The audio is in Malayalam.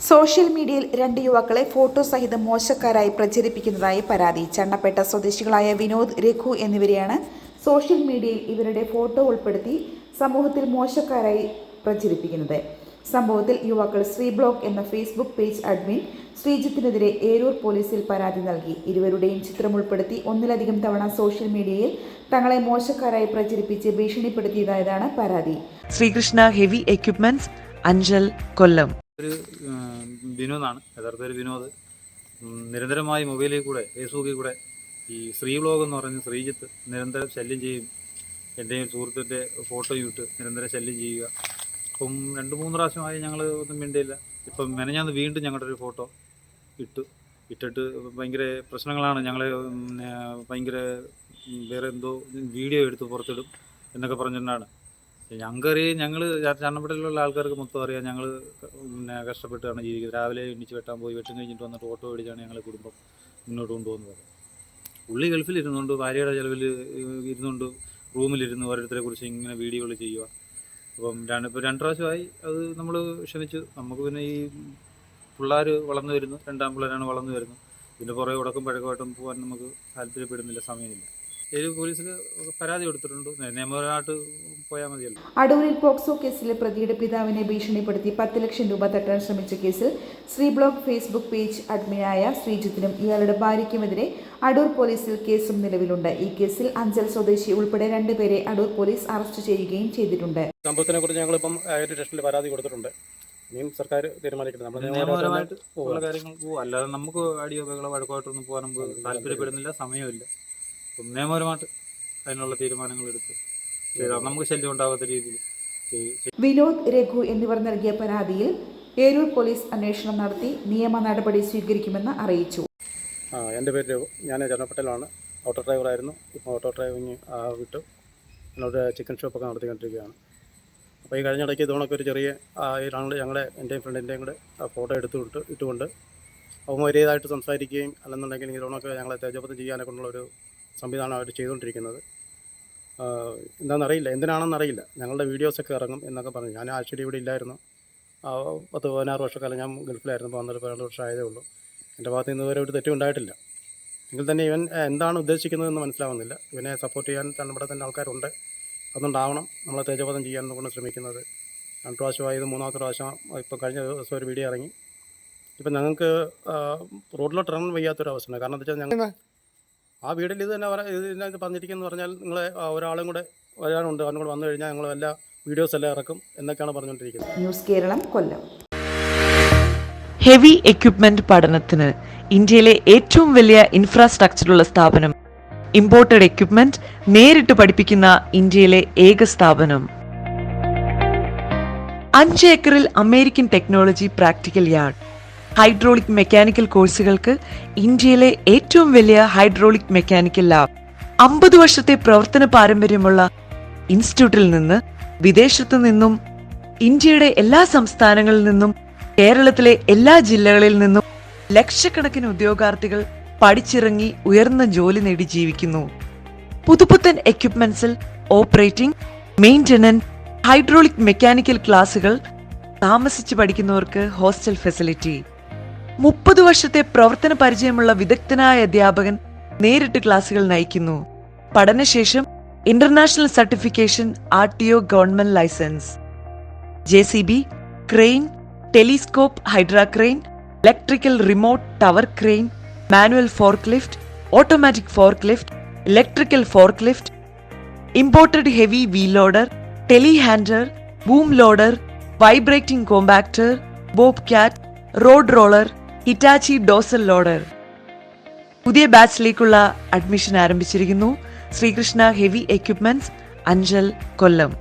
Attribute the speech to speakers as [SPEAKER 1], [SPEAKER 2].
[SPEAKER 1] സോഷ്യൽ മീഡിയയിൽ 2 യുവാക്കളെ ഫോട്ടോ സഹിതം മോശക്കാരായി പ്രചരിപ്പിക്കുന്നതായി പരാതി. ചണ്ണപ്പേട്ട സ്വദേശികളായ വിനോദ്, രഘു എന്നിവരെയാണ് സോഷ്യൽ മീഡിയയിൽ ഇവരുടെ ഫോട്ടോ ഉൾപ്പെടുത്തി സമൂഹത്തിൽ മോശക്കാരായി പ്രചരിപ്പിക്കുന്നത്. സംഭവത്തിൽ യുവാക്കൾ ശ്രീ ബ്ലോഗ് എന്ന ഫേസ്ബുക്ക് പേജ് അഡ്മിൻ ശ്രീജിത്തിനെതിരെ ഏരൂർ പോലീസിൽ പരാതി നൽകി. ഇരുവരുടെയും ചിത്രം ഉൾപ്പെടുത്തി ഒന്നിലധികം തവണ സോഷ്യൽ മീഡിയയിൽ തങ്ങളെ മോശക്കാരായി പ്രചരിപ്പിച്ച് ഭീഷണിപ്പെടുത്തിയതായാണ് പരാതി.
[SPEAKER 2] ശ്രീകൃഷ്ണ ഹെവി എക്യുപ്മെന്റ്സ്, അഞ്ചൽ, കൊല്ലം.
[SPEAKER 3] ഒരു വിനോദാണ്, യഥാർത്ഥ ഒരു വിനോദ്. നിരന്തരമായി മൊബൈലിൽ കൂടെ ഫേസ്ബുക്കിൽ കൂടെ ഈ ശ്രീ വ്ലോഗ് എന്ന് പറയുന്ന ശ്രീജിത്ത് നിരന്തരം ശല്യം ചെയ്യും. എൻ്റെയും സുഹൃത്തിൻ്റെ ഫോട്ടോയും ഇട്ട് നിരന്തരം ശല്യം ചെയ്യുക. ഇപ്പം 2-3 പ്രാവശ്യമായി ഞങ്ങൾ ഒന്നും മിണ്ടിയില്ല. ഇപ്പം മെനഞ്ഞാന്ന് വീണ്ടും ഞങ്ങളുടെ ഒരു ഫോട്ടോ ഇട്ടിട്ട് ഭയങ്കര പ്രശ്നങ്ങളാണ്. ഞങ്ങളെ ഭയങ്കര വേറെ എന്തോ വീഡിയോ എടുത്ത് പുറത്തിടും എന്നൊക്കെ പറഞ്ഞിട്ടാണ്. ഞങ്ങൾക്കറിയാം, ഞങ്ങൾ ചണ്ണപ്പേട്ടയിലുള്ള ആൾക്കാർക്ക് മൊത്തം അറിയാം. ഞങ്ങൾ കഷ്ടപ്പെട്ടാണ് ജീവിക്കുന്നത്. രാവിലെ എണ്ണിച്ച് വെട്ടാൻ പോയി, വെട്ടും കഴിഞ്ഞിട്ട് വന്നിട്ട് ഓട്ടോ മേടിച്ചാണ് ഞങ്ങൾ കുടുംബം മുന്നോട്ട് കൊണ്ടുപോകുന്നത്. പുള്ളി ഗൾഫിൽ ഇരുന്നുകൊണ്ട് ഭാര്യയുടെ ചിലവിൽ ഇരുന്നുകൊണ്ട് റൂമിലിരുന്ന് ഓരോരുത്തരെ കുറിച്ച് ഇങ്ങനെ വീഡിയോകൾ ചെയ്യുക. അപ്പം 2 പ്രാവശ്യമായി അത് നമ്മൾ ക്ഷമിച്ചു. നമുക്ക് പിന്നെ ഈ പിള്ളേർ വളർന്നു വരുന്നു, 2 പിള്ളേരാണ് വളർന്നു വരുന്നത്. ഇതിൻ്റെ പുറകെ ഉടക്കം പഴക്കമായിട്ടും പോകാൻ നമുക്ക് താല്പര്യപ്പെടുന്നില്ല, സമയമില്ല. പോലീസിൽ പരാതി കൊടുത്തിട്ടുണ്ട്. നിയമപരമായിട്ട് പോയാൽ മതിയല്ലോ.
[SPEAKER 1] അടൂരിൽ പോക്സോ കേസിലെ പ്രതിയുടെ പിതാവിനെ ഭീഷണിപ്പെടുത്തി 10 ലക്ഷം രൂപ തട്ടാൻ ശ്രമിച്ച കേസിൽ ശ്രീ ബ്ലോഗ് ഫേസ്ബുക്ക് പേജ് അഡ്മിനായ ശ്രീജിത്തിനും ഇയാളുടെ ഭാര്യയ്ക്കുമെതിരെ അടൂർ പോലീസിൽ കേസും നിലവിലുണ്ട്. ഈ കേസിൽ അഞ്ചൽ സ്വദേശി ഉൾപ്പെടെ 2 പേരെ അടൂർ പോലീസ് അറസ്റ്റ് ചെയ്യുകയും ചെയ്തിട്ടുണ്ട്.
[SPEAKER 4] സംഭവത്തിനെ കുറിച്ച് ഞങ്ങളിപ്പം സ്റ്റേഷനിൽ പരാതി കൊടുത്തിട്ടുണ്ട്. ഇനിയും സർക്കാർ തീരുമാനിക്കുന്നത്
[SPEAKER 3] നിയമപരമായിട്ട് ഉള്ള കാര്യങ്ങൾ പോകും. അല്ലാതെ നമുക്ക് അടിയോ ബഹളോ വഴക്കമായിട്ടൊന്നും പോകാൻ നമുക്ക് താല്പര്യപ്പെടുന്നില്ല, സമയമില്ല. നിയമപരമായിട്ട് അതിനുള്ള തീരുമാനങ്ങൾ എടുത്ത് ചെയ്താൽ നമുക്ക് ശല്യം ഉണ്ടാകാത്ത രീതിയിൽ.
[SPEAKER 1] വിനോദ്, രഘു എന്നിവർ നൽകിയ പരാതിയിൽ ഏരൂർ പോലീസ് അന്വേഷണം നടത്തി നിയമ നടപടി സ്വീകരിക്കുമെന്ന് അറിയിച്ചു.
[SPEAKER 4] എൻ്റെ പേര് രഘു, ഞാൻ ചണ്ണപ്പേട്ടയിലാണ്. ഓട്ടോ ഡ്രൈവറായിരുന്നു. ഇപ്പോൾ ഓട്ടോ ഡ്രൈവിങ് വിട്ടു എന്നോട് ചിക്കൻ ഷോപ്പൊക്കെ നടത്തിക്കൊണ്ടിരിക്കുകയാണ്. അപ്പോൾ ഈ കഴിഞ്ഞിടയ്ക്ക് ഇതുകൊണ്ടൊക്കെ ഒരു ചെറിയ എൻ്റെയും ഫ്രണ്ടിൻ്റെയും കൂടെ ഫോട്ടോ ഇട്ടുകൊണ്ട് അവമര്യാദയായിട്ട് സംസാരിക്കുകയും അല്ലെന്നുണ്ടെങ്കിൽ ഇതുകൊണ്ടൊക്കെ ഞങ്ങളെ തേജോപതം ചെയ്യാനൊക്കെ ഉള്ളൊരു സംവിധാനം അവർ ചെയ്തുകൊണ്ടിരിക്കുന്നത്. എന്താണെന്നറിയില്ല, എന്തിനാണെന്നറിയില്ല. ഞങ്ങളുടെ വീഡിയോസൊക്കെ ഇറങ്ങും എന്നൊക്കെ പറഞ്ഞു. ഞാൻ ആക്ച്വലി ഇവിടെ ഇല്ലായിരുന്നു. 10-16 വർഷക്കാലം ഞാൻ ഗൾഫിലായിരുന്നു. ഇപ്പോൾ 12 വർഷം ആയതേ ഉള്ളൂ. എൻ്റെ ഭാഗത്ത് നിന്ന് ഇതുവരെ ഒരു തെറ്റും ഉണ്ടായിട്ടില്ല. എങ്കിൽ തന്നെ ഇവൻ എന്താണ് ഉദ്ദേശിക്കുന്നതെന്ന് മനസ്സിലാവുന്നില്ല. ഇവനെ സപ്പോർട്ട് ചെയ്യാൻ നമ്മുടെ തന്നെ ആൾക്കാരുണ്ട്. അതുകൊണ്ടാവണം നമ്മളെ തേജോപതം ചെയ്യാൻ കൊണ്ട് ശ്രമിക്കുന്നത്. 2 പ്രാവശ്യമായി, ഇത് 3ാമത്തെ പ്രാവശ്യം. ഇപ്പോൾ കഴിഞ്ഞ ദിവസം ഒരു വീഡിയോ ഇറങ്ങി. ഇപ്പം ഞങ്ങൾക്ക് റോഡിലോട്ട് ഇറങ്ങാൻ വയ്യാത്തൊരവസ്ഥയാണ്. കാരണം എന്താ വെച്ചാൽ ഞങ്ങൾ ആ വീട്ടിൽ ഇത് തന്നെ ഇതിനകത്ത് പറഞ്ഞിരിക്കുന്നത് പറഞ്ഞാൽ നിങ്ങളെ ഒരാളും കൂടെ വരാനുണ്ട്, അവനും കൂടെ വന്നു കഴിഞ്ഞാൽ ഞങ്ങൾ എല്ലാ വീഡിയോസ് എല്ലാം ഇറക്കും എന്നൊക്കെയാണ് പറഞ്ഞുകൊണ്ടിരിക്കുന്നത്.
[SPEAKER 1] ന്യൂസ് കേരളം, കൊല്ലം.
[SPEAKER 2] ഹെവി എക്യുപ്മെന്റ് പഠനത്തിന് ഇന്ത്യയിലെ ഏറ്റവും വലിയ ഇൻഫ്രാസ്ട്രക്ചറുള്ള സ്ഥാപനം. ഇമ്പോർട്ടഡ് എക്യുപ്മെന്റ് നേരിട്ട് പഠിപ്പിക്കുന്ന ഇന്ത്യയിലെ ഏക സ്ഥാപനം. 5 ഏക്കറിൽ American technology practical yard. Hydraulic mechanical കോഴ്സുകൾക്ക് ഇന്ത്യയിലെ ഏറ്റവും വലിയ ഹൈഡ്രോളിക് മെക്കാനിക്കൽ ലാബ്. 50 വർഷത്തെ പ്രവർത്തന പാരമ്പര്യമുള്ള ഇൻസ്റ്റിറ്റ്യൂട്ടിൽ നിന്ന് വിദേശത്തു നിന്നും ഇന്ത്യയുടെ എല്ലാ സംസ്ഥാനങ്ങളിൽ നിന്നും കേരളത്തിലെ എല്ലാ ജില്ലകളിൽ നിന്നും ലക്ഷക്കണക്കിന് ഉദ്യോഗാർത്ഥികൾ പഠിച്ചിറങ്ങി ഉയർന്ന ജോലി നേടി ജീവിക്കുന്നു. പുതുപുത്തൻ എക്യുപ്മെന്റ്സിൽ ഓപ്പറേറ്റിംഗ്, മെയിന്റനൻസ്, ഹൈഡ്രോളിക് മെക്കാനിക്കൽ ക്ലാസുകൾ, താമസിച്ച് പഠിക്കുന്നവർക്ക് ഹോസ്റ്റൽ ഫെസിലിറ്റി. 30 വർഷത്തെ പ്രവർത്തന പരിചയമുള്ള വിദഗ്ധനായ അധ്യാപകൻ നേരിട്ട് ക്ലാസുകൾ നയിക്കുന്നു. പഠനശേഷം international certification, RTO government licence. JCB, crane, telescope, hydra crane, electrical remote tower crane, manual forklift, automatic forklift, electrical forklift, imported heavy wheel loader, telehandler, boom loader, vibrating compactor, Bobcat, road roller, Hitachi dozer loader. പുതിയ ബാച്ചിലേക്കുള്ള അഡ്മിഷൻ ആരംഭിച്ചിരിക്കുന്നു. ശ്രീകൃഷ്ണ ഹെവി എക്യുപ്മെന്റ്സ്, അഞ്ചൽ, കൊല്ലം.